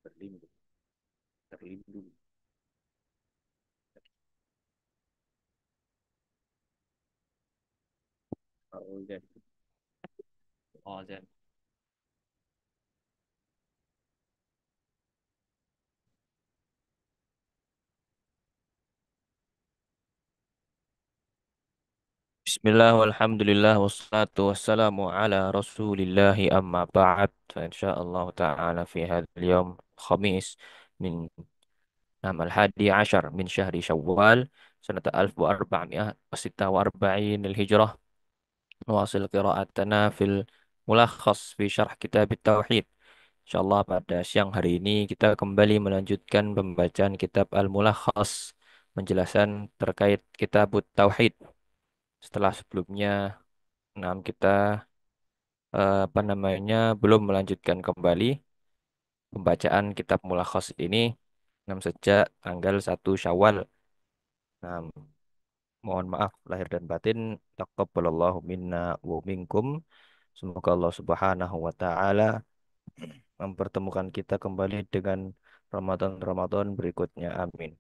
berlindung, terlindung. Oh, ya. Oh, ya. Bismillah walhamdulillah wassalatu wassalamu ala rasulillahi amma ba'd fa insyaallah ta'ala fi hadzal yawm khamis min al-hadi ashar min syahri syawal sanata 1446 al-hijrah nuwasil qira'atana fil mulakhas fi syarh kitab tauhid. Insyaallah pada siang hari ini kita kembali melanjutkan pembacaan kitab Al-Mulakhas, penjelasan terkait kitab Tauhid. Setelah sebelumnya kita apa namanya belum melanjutkan kembali pembacaan kitab Mulakhas ini sejak tanggal 1 Syawal. Nah, mohon maaf lahir dan batin. Taqabbalallahu minna wa minkum. Semoga Allah Subhanahu wa taala mempertemukan kita kembali dengan Ramadan-Ramadan berikutnya. Amin.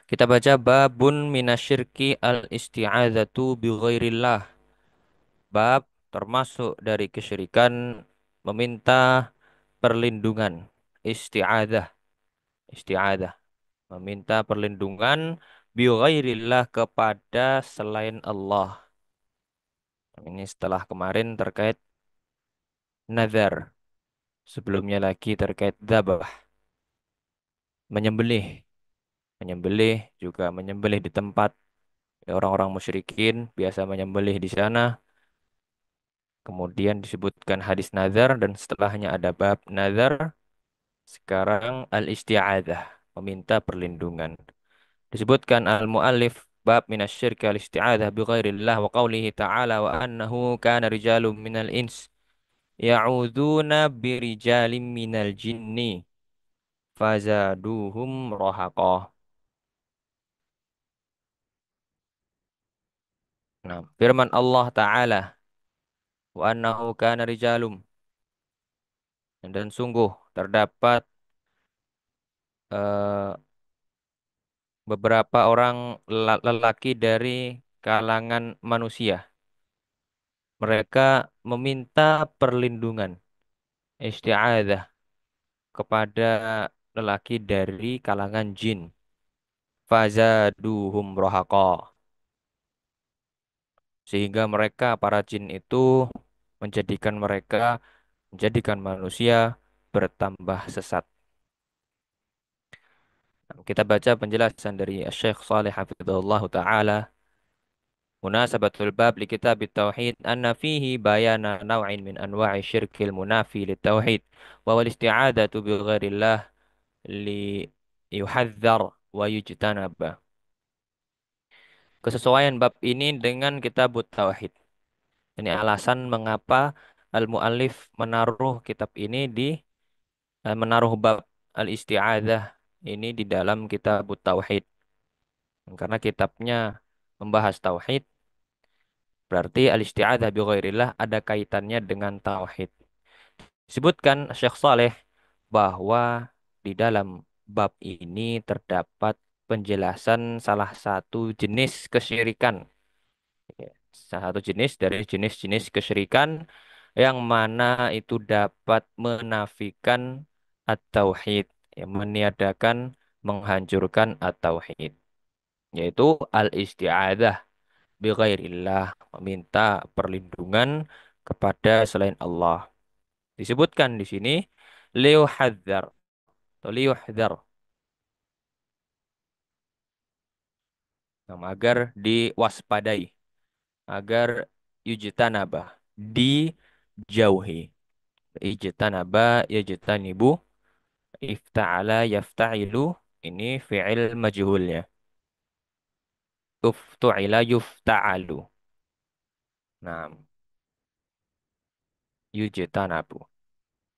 Kita baca babun minasyirki al-isti'adzatu bi ghairillah. Bab termasuk dari kesyirikan meminta perlindungan. Isti'adzah, isti'adzah, meminta perlindungan bi ghairillah kepada selain Allah. Ini setelah kemarin terkait nazar, sebelumnya lagi terkait dzabah, menyembelih, menyembelih juga menyembelih di tempat orang-orang musyrikin biasa menyembelih di sana. Kemudian disebutkan hadis nazar dan setelahnya ada bab nazar. Sekarang al-isti'adzah, meminta perlindungan. Disebutkan al-muallif bab minasyirki al-isti'adzah bi ghairillah wa qawlihi ta'ala wa annahu kana rijalun minal ins ya'udzuna bi rijalin minal jinni fazaduhum rahaqah. Nah, firman Allah Ta'ala wa annahu kana rijalum, dan sungguh terdapat eh, beberapa orang lelaki dari kalangan manusia. Mereka meminta perlindungan, isti'adzah, kepada lelaki dari kalangan jin. Fazaduhum rohaqa. Sehingga mereka, para jin itu, menjadikan mereka, menjadikan manusia bertambah sesat. Kita baca penjelasan dari Syekh Saleh Hafizahullah Ta'ala. Munasabatul bab li kitab tauhid anna fihi bayana naw'in min anwa'i syirkil munafi li tauhid wa wal isti'adatu bi ghairillah li yuhadzar wa yujtanaba. Kesesuaian bab ini dengan kitab tauhid. Ini alasan mengapa al-muallif menaruh kitab ini menaruh bab al-isti'adzah ini di dalam kitab tauhid. Karena kitabnya membahas tauhid, berarti al-isti'adzah bi ghairillah ada kaitannya dengan tauhid. Disebutkan Syekh Saleh bahwa di dalam bab ini terdapat penjelasan salah satu jenis kesyirikan. Ya, salah satu jenis dari jenis-jenis kesyirikan yang mana itu dapat menafikan at-tauhid, yang meniadakan, menghancurkan at-tauhid, yaitu al-isti'adzah bi ghairillah, meminta perlindungan kepada selain Allah. Disebutkan di sini liuhadzar atau liuhdzar, agar diwaspadai, agar yujtanaba, dijauhi. Ijtanaba yajtanibu, ifta'ala yafta'ilu, ini fi'il majhulnya. Uftu'ila yufta'alu. Nah, yujtanabu.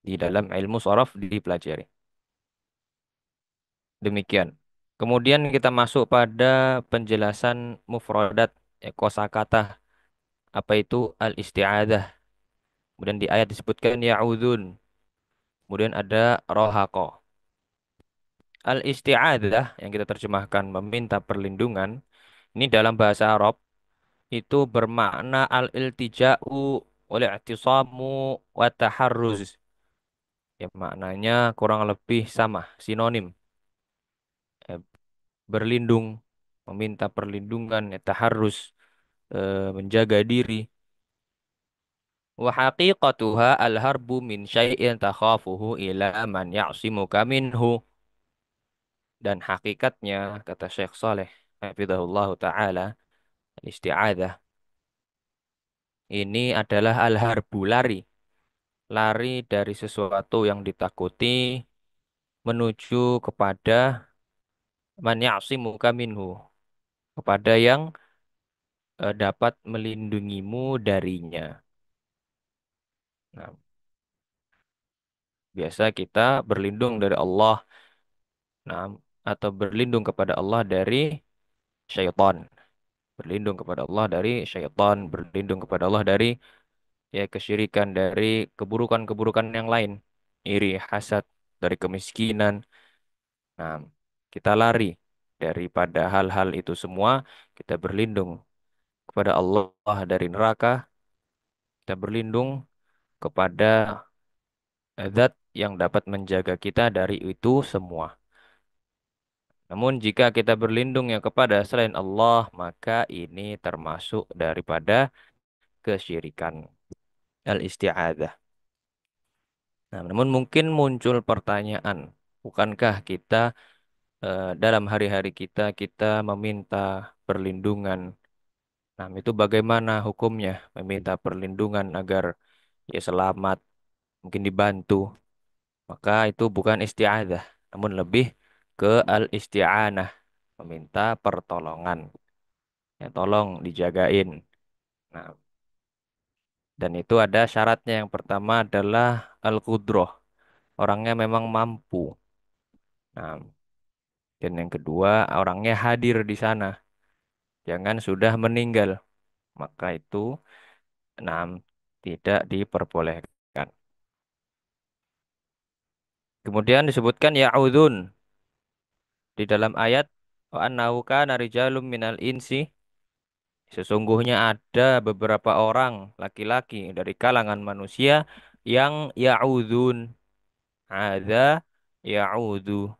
Di dalam ilmu sharaf dipelajari. Demikian. Kemudian kita masuk pada penjelasan mufradat, kosakata. Apa itu al-isti'adzah? Kemudian di ayat disebutkan ya'udzun. kemudian ada rohako. Al-isti'adzah yang kita terjemahkan meminta perlindungan, ini dalam bahasa Arab itu bermakna al-iltija'u wal-i'tisamu wa taharruz. Ya maknanya kurang lebih sama, sinonim. Eh, Berlindung, meminta perlindungan, ya taharruz, menjaga diri. Wa haqiqatuha al-harbu min syai'in takhafuhu ila man ya'simuka minhu. Dan hakikatnya, kata Syekh Saleh, hafizahullah ta'ala, isti'adah, ini adalah al-harbu, lari. Lari dari sesuatu yang ditakuti menuju kepada man ya'simuka minhu. Kepada yang dapat melindungimu darinya. Nah, biasa kita berlindung dari Allah, nah, atau berlindung kepada Allah dari syaitan. Berlindung kepada Allah dari syaitan, berlindung kepada Allah dari ya kesyirikan, dari keburukan-keburukan yang lain, iri, hasad, dari kemiskinan. Nah, kita lari daripada hal-hal itu semua, kita berlindung kepada Allah dari neraka, kita berlindung kepada zat yang dapat menjaga kita dari itu semua. Namun jika kita berlindung yang kepada selain Allah, maka ini termasuk daripada kesyirikan. Al-isti'adzah. Nah, namun mungkin muncul pertanyaan, bukankah kita dalam hari-hari kita meminta perlindungan? Nah, itu bagaimana hukumnya meminta perlindungan agar ya selamat, mungkin dibantu? Maka itu bukan isti'adzah, namun lebih ke al-isti'anah, meminta pertolongan. Ya, tolong dijagain. Nah, dan itu ada syaratnya. Yang pertama adalah al-qudroh. Orangnya memang mampu. Nah, dan yang kedua, orangnya hadir di sana. Jangan sudah meninggal. Maka itu, nah, tidak diperbolehkan. Kemudian disebutkan ya'udun di dalam ayat wa annahu kana rijalun minal insi. Sesungguhnya ada beberapa orang laki-laki dari kalangan manusia yang ya'udun. Ada ya'udu,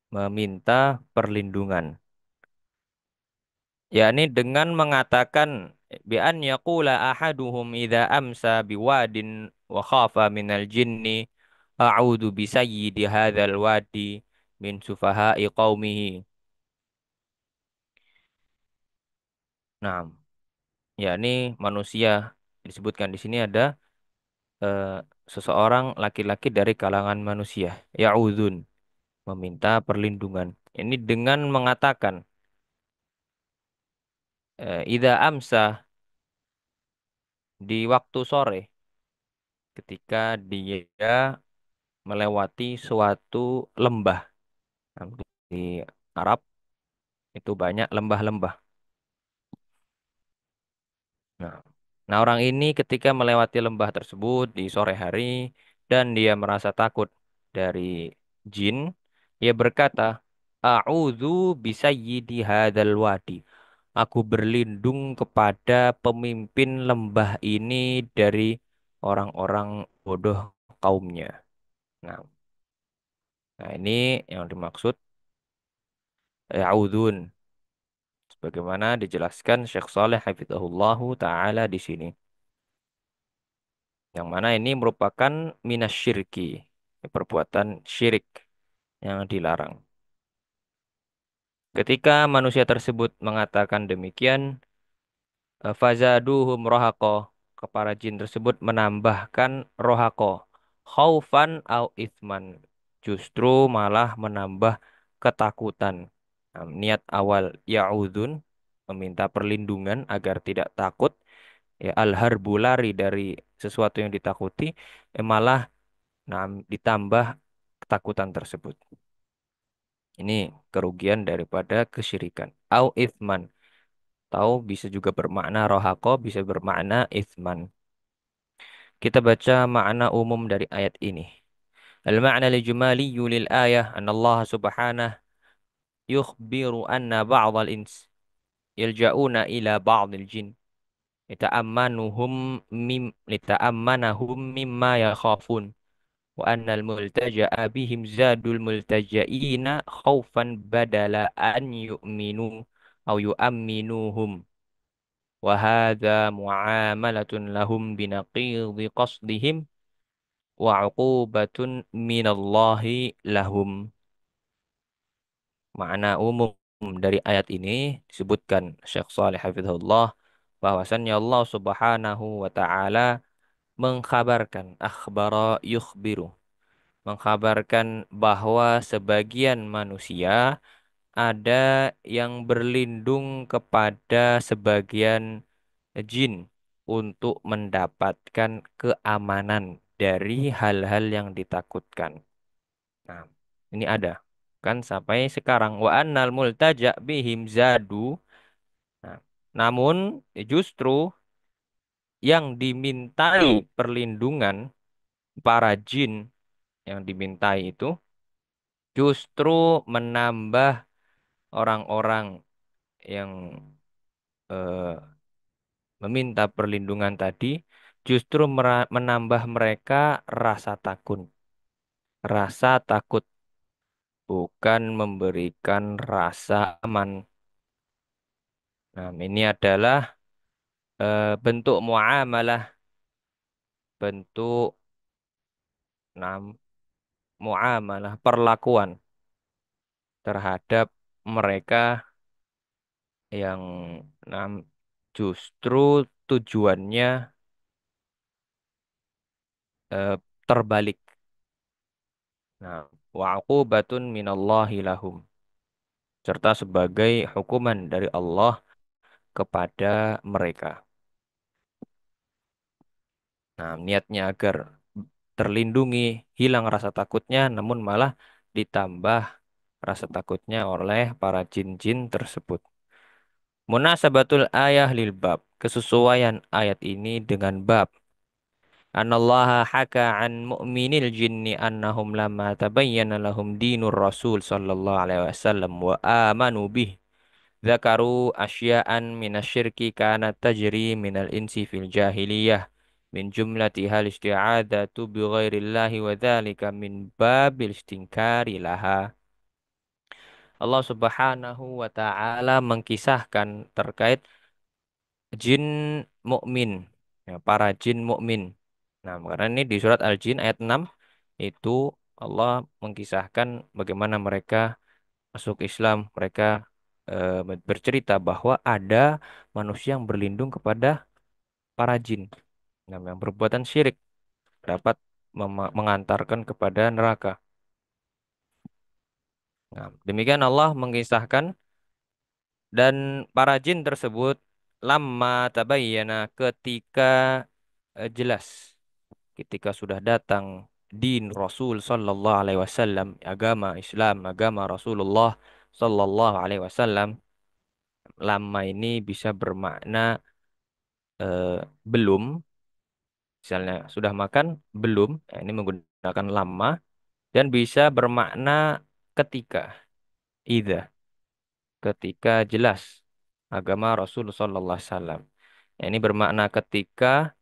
meminta perlindungan. Yakni dengan mengatakan bi an yaqula ahaduhum idza amsa biwadin wa khafa minal jinni a'udzu bi sayyidi hadzal wadi min sufaha'i qaumihi. Nah, yakni manusia disebutkan di sini ada eh, seseorang laki-laki dari kalangan manusia, ya'udzun, meminta perlindungan. Ini dengan mengatakan idza amsa, di waktu sore, ketika dia melewati suatu lembah. Nah, di Arab itu banyak lembah-lembah. Nah, nah, orang ini ketika melewati lembah tersebut di sore hari dan dia merasa takut dari jin, ia berkata, "A'udzu bisayyidi hadzal wadi." Aku berlindung kepada pemimpin lembah ini dari orang-orang bodoh kaumnya. Nah, nah ini yang dimaksud ya'udzun. Sebagaimana dijelaskan Syekh Saleh Hafizahullahu Ta'ala di sini. Yang mana ini merupakan minasyirki, perbuatan syirik yang dilarang. Ketika manusia tersebut mengatakan demikian, fazaduhum rohako, kepala jin tersebut menambahkan rohako, khaufan au ithman, justru malah menambah ketakutan. Nah, niat awal ya'udun, meminta perlindungan agar tidak takut, ya al-harbu, lari dari sesuatu yang ditakuti, malah nah, ditambah ketakutan tersebut. Ini kerugian daripada kesyirikan. Au ithman. Tahu bisa juga bermakna rohako, bisa bermakna ithman. Kita baca makna umum dari ayat ini. Al-ma'na al-ijmaliyyu lil ayah anna Allah subhanahu yukhbiru anna ba'dal ins yalja'una ila ba'dil jin lita'ammanuhum lita'ammanahum mimma yakhafun wa annal multaja'a bihim zadul multaja'ina khaufan badala an yu'minu au yu'amminuhum wa hadha mu'amalatun lahum binaqidhi qasdihim wa 'uqubatun minallahi lahum. Makna umum dari ayat ini disebutkan Syekh Saleh Hafizahullah bahwasannya Allah Subhanahu wa taala mengkhabarkan akhbara yukhbiru, mengkhabarkan bahwa sebagian manusia ada yang berlindung kepada sebagian jin untuk mendapatkan keamanan dari hal-hal yang ditakutkan. Nah, ini ada kan sampai sekarang wa annal multaja bihim zadu. Nah, namun justru yang dimintai perlindungan para jin yang dimintai itu justru menambah orang-orang yang eh, meminta perlindungan tadi justru menambah mereka rasa takut, rasa takut bukan memberikan rasa aman. Nah, ini adalah bentuk muamalah, bentuk nam, muamalah, perlakuan terhadap mereka yang nam, justru tujuannya terbalik. Nah, wa'uqubatun minallahi lahum serta sebagai hukuman dari Allah kepada mereka. Nah, niatnya agar terlindungi, hilang rasa takutnya, namun malah ditambah rasa takutnya oleh para jin-jin tersebut. Munasabatul ayah lil bab. Kesesuaian ayat ini dengan bab. Anallaha haka an mu'minil jinni annahum lamma tabayyana lahum dinur rasul sallallahu alaihi wasallam wa amanu bih. Zakaru asya'an minasyirki kanat tajri minal insi fil jahiliyah. Min jumlati hal isti'adatu bi ghairillahi wa dhalika min babil istinkari laha. Allah Subhanahu wa taala mengkisahkan terkait jin mukmin, ya, para jin mukmin. Nah, karena ini di surat Al-Jin ayat 6 itu Allah mengkisahkan bagaimana mereka masuk Islam, mereka bercerita bahwa ada manusia yang berlindung kepada para jin, nah, yang berbuatan syirik dapat mengantarkan kepada neraka. Nah, demikian Allah mengisahkan dan para jin tersebut lama tabayyana ketika jelas ketika sudah datang din Rasul sallallahu alaihi wasallam, agama Islam, agama Rasulullah sallallahu alaihi wasallam, lama ini bisa bermakna belum, misalnya sudah makan belum, ini menggunakan lama dan bisa bermakna ketika, idza, ketika jelas agama Rasul sallallahu alaihi wasallam. Ini bermakna ketika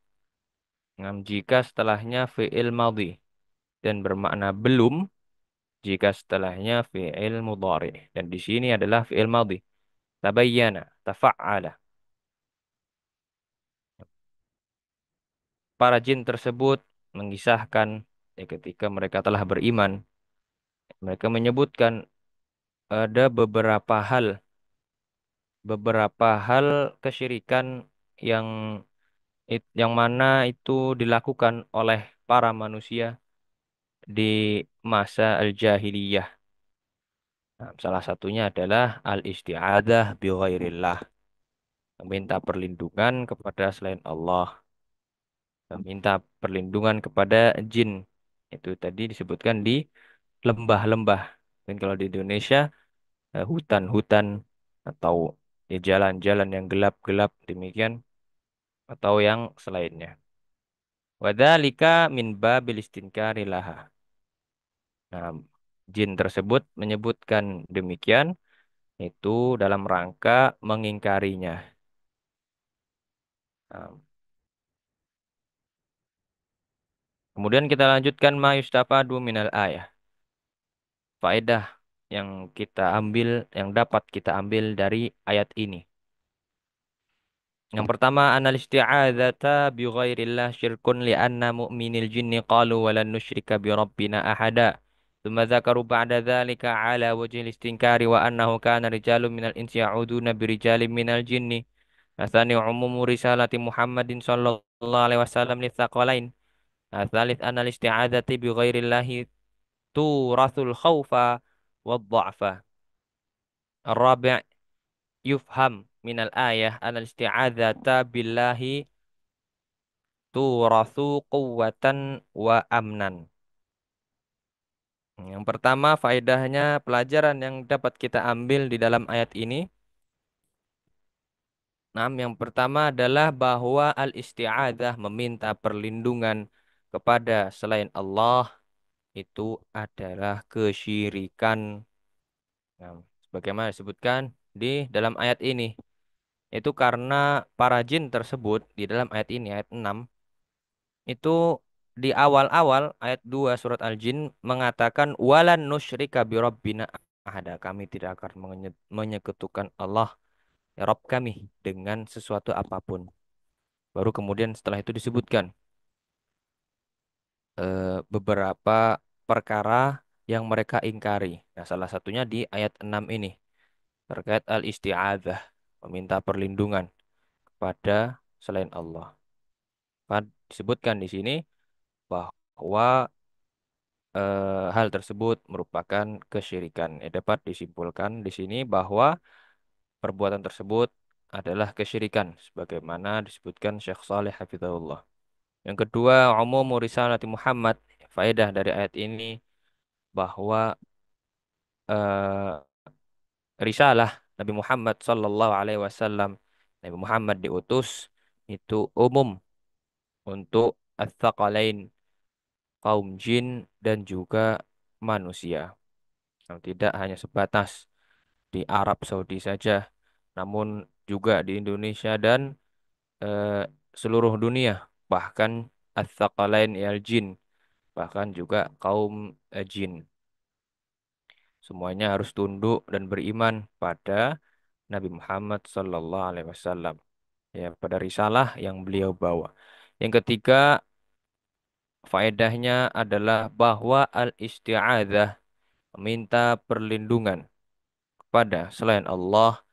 jika setelahnya fi'il madhi dan bermakna belum jika setelahnya fi'il mudhari. Dan di sini adalah fi'il madhi. Tabayyana, tafa'ala. Para jin tersebut mengisahkan ketika mereka telah beriman, mereka menyebutkan ada beberapa hal kesyirikan yang yang mana itu dilakukan oleh para manusia di masa al-jahiliyah. Nah, salah satunya adalah al-isti'adah bi ghairillah, meminta perlindungan kepada selain Allah, meminta perlindungan kepada jin. Itu tadi disebutkan di lembah-lembah. Dan kalau di Indonesia, hutan-hutan atau di jalan-jalan yang gelap-gelap demikian atau yang selainnya. Wadzalika min babil istinkari laha. Nah, jin tersebut menyebutkan demikian itu dalam rangka mengingkarinya. Nah, kemudian kita lanjutkan ma yustafadu minal ayah. Faedah yang kita ambil, yang dapat kita ambil dari ayat ini. Yang pertama, anal isti'adzata bi ghairillah syirkun li'anna mu'minil jinni qalu wa lan nusyrika bi rabbina ahada. ثم ذكروا بعد ذلك على وجه الاستنكار وأنه كان رجال من الإنس يعودون برجال من الجن. الثاني عموم رسالة محمد صلى الله عليه وسلم للثقلين. الثالث أن الاستعاذة بغير الله تورث الخوف والضعف. الرابع يفهم من الآية أن الاستعاذة بالله تورث قوة وأمنا. Yang pertama, faedahnya pelajaran yang dapat kita ambil di dalam ayat ini. Nah, yang pertama adalah bahwa al-isti'adzah meminta perlindungan kepada selain Allah itu adalah kesyirikan. Nah, sebagaimana disebutkan di dalam ayat ini. Itu karena para jin tersebut di dalam ayat ini, ayat 6 itu di awal-awal ayat 2 surat Al-Jin mengatakan walan nusyrika bi rabbina ahada. Kami tidak akan menyekutukan Allah ya Rabb kami dengan sesuatu apapun. Baru kemudian setelah itu disebutkan beberapa perkara yang mereka ingkari. Nah, salah satunya di ayat 6 ini terkait al-isti'adzah, meminta perlindungan kepada selain Allah. Kan disebutkan di sini bahwa hal tersebut merupakan kesyirikan. Dapat disimpulkan di sini bahwa perbuatan tersebut adalah kesyirikan sebagaimana disebutkan Syekh Saleh Hafizahullah. Yang kedua, umum risalati Muhammad. Faedah dari ayat ini bahwa eh, risalah Nabi Muhammad sallallahu alaihi wasallam, Nabi Muhammad diutus itu umum untuk ats-tsaqalain, kaum jin dan juga manusia. Yang tidak hanya sebatas di Arab Saudi saja, namun juga di Indonesia dan eh, seluruh dunia, bahkan ats-tsaqalain yal jin, bahkan juga kaum jin. Semuanya harus tunduk dan beriman pada Nabi Muhammad sallallahu alaihi wasallam, ya pada risalah yang beliau bawa. Yang ketiga, faedahnya adalah bahwa al-isti'adzah meminta perlindungan kepada selain Allah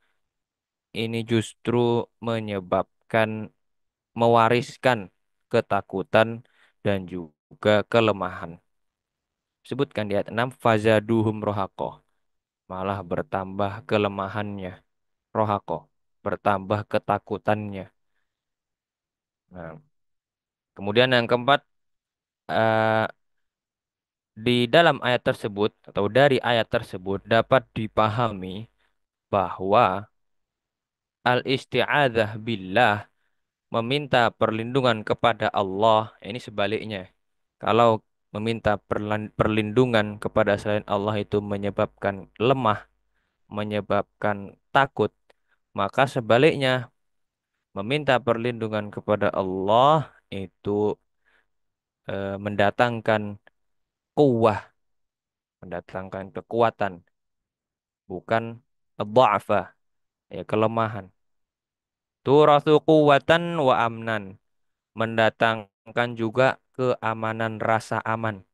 ini justru menyebabkan mewariskan ketakutan dan juga kelemahan. Sebutkan di ayat 6 fazaduhum rohaqo, malah bertambah kelemahannya, rohaqo, bertambah ketakutannya. Nah, kemudian yang keempat, eh, di dalam ayat tersebut atau dari ayat tersebut dapat dipahami bahwa al-isti'adzah billah, meminta perlindungan kepada Allah, ini sebaliknya. Kalau meminta perlindungan kepada selain Allah itu menyebabkan lemah, menyebabkan takut, maka sebaliknya meminta perlindungan kepada Allah itu mendatangkan kuwah, mendatangkan kekuatan, bukan dha'fa, ya kelemahan. Turatsu quwwatan wa amnan, mendatangkan juga keamanan rasa aman,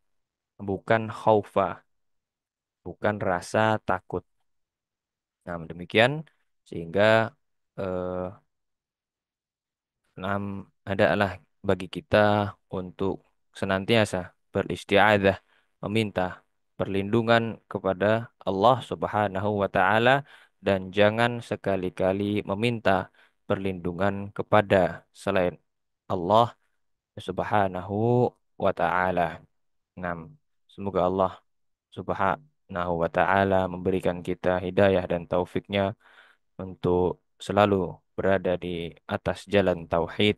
bukan khaufa, bukan rasa takut. Nah, demikian sehingga eh, nam adalah bagi kita untuk senantiasa beristiadzah, meminta perlindungan kepada Allah Subhanahu wa taala dan jangan sekali-kali meminta perlindungan kepada selain Allah Subhanahu wa taala. Nah, semoga Allah Subhanahu wa taala memberikan kita hidayah dan taufiknya untuk selalu berada di atas jalan tauhid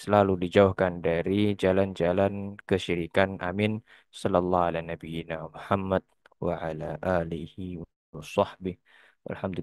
selalu dijauhkan dari jalan-jalan kesyirikan. Amin. Sallallahu ala nabiyyina Muhammad wa ala alihi wa sahbihi. Walhamdulillah.